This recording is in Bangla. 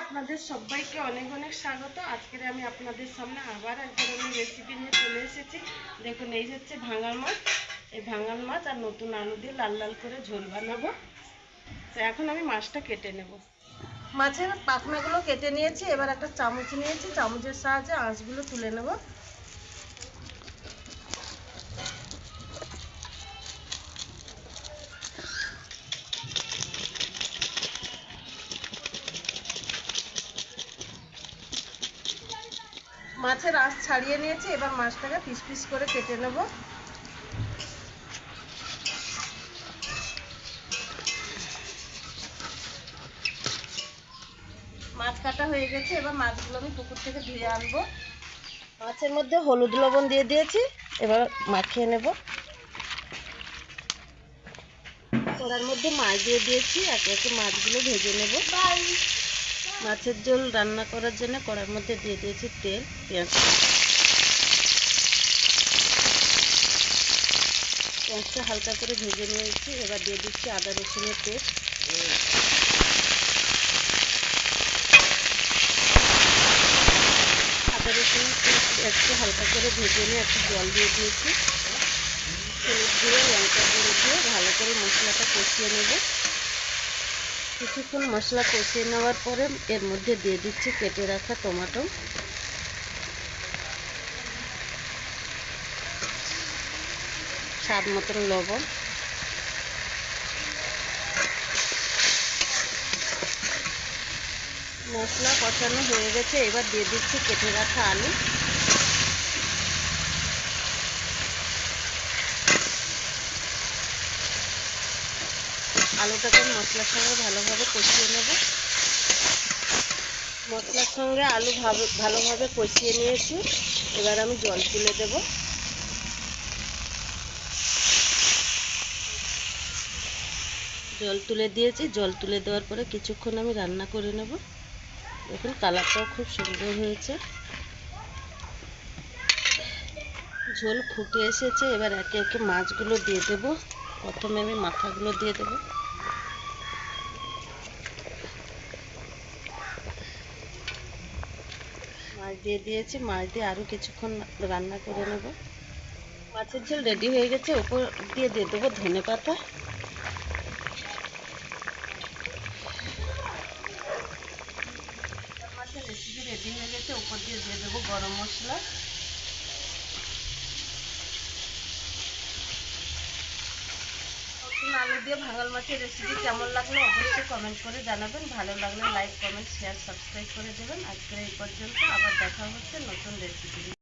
আপনাদের সবাইকে অনেক অনেক স্বাগত। আজকে আমি আপনাদের সামনে আবার এক ধরনের রেসিপি নিয়ে চলে এসেছি। দেখুন, এই হচ্ছে ভাঙাল মাছ। এই ভাঙাল মাছ আর নতুন আলু দিয়ে লাল লাল করে ঝোল বানাবো। তো এখন আমি মাছটা কেটে নেব। মাছের পাখনাগুলো কেটে নিয়েছি। এবার একটা চামচ নিয়েছি, চামচের সাহায্যে আঁশগুলো তুলে নেব। মাছের আঁশ ছাড়িয়ে নিয়েছি। এবার মাছটাকে পিস পিস করে কেটে নেব। মাছ কাটা হয়ে গেছে। এবার মাছগুলো আমি পুকুর থেকে ধুয়ে আনবো। মাছের মধ্যে হলুদ লবণ দিয়ে দিয়েছি। এবার মাখিয়ে নেব। কড়ার মধ্যে মাছ দিয়ে দিয়েছি। একে একে মাছগুলো ভেজে নেব। মাছের ঝোল রান্না করার জন্য কড়ার মধ্যে দিয়ে দিয়েছি তেল, পেঁয়াজটা হালকা করে ভেজে নিয়েছি। এবার দিয়ে দিচ্ছি আদা রসুনের পেস্ট, আদা রসুনের পেস্ট একটু হালকা করে ভেজে নিয়ে একটু জল দিয়ে দিয়েছি। হলুদ দিয়ে লঙ্কা গুঁড়ো দিয়ে ভালো করে মশলাটা কষিয়ে নেব। কিছুক্ষণ মশলা কষিয়ে নেওয়ার পরে এর মধ্যে দিয়ে দিচ্ছি কেটে রাখা টমেটো, স্বাদ মতন লবণ। মশলা কষানো হয়ে গেছে। এবার দিয়ে দিচ্ছি কেটে রাখা আলু। আলুটাকে মশলার সঙ্গে ভালোভাবে কষিয়ে নেব। মশলার সঙ্গে আলু ভালোভাবে কষিয়ে নিয়েছি। এবার আমি জল তুলে দেব। জল তুলে দিয়েছি। জল তুলে দেওয়ার পরে কিছুক্ষণ আমি রান্না করে নেব। দেখুন, কালারটাও খুব সুন্দর হয়েছে। ঝোল ফুটে এসেছে। এবার একে একে মাছগুলো দিয়ে দেব। প্রথমে আমি মাথাগুলো দিয়ে দেব। মাছ দিয়ে দিয়েছি। মাছ দিয়ে আরও কিছুক্ষণ রান্না করে নেব। মাছের ঝোল রেডি হয়ে গেছে। উপর দিয়ে দেবো ধনেপাতা। মাছের রেসিপি রেডি হয়ে গেছে। উপর দিয়ে দেবো গরম মশলা। আলু দিয়ে ভাঙাল মাছের রেসিপি কেমন লাগলো অবশ্যই কমেন্ট করে জানাবেন। ভালো লাগলে লাইক, কমেন্ট, শেয়ার, সাবস্ক্রাইব করে দেবেন। আজকের এই পর্যন্ত। আবার দেখা হচ্ছে নতুন রেসিপি।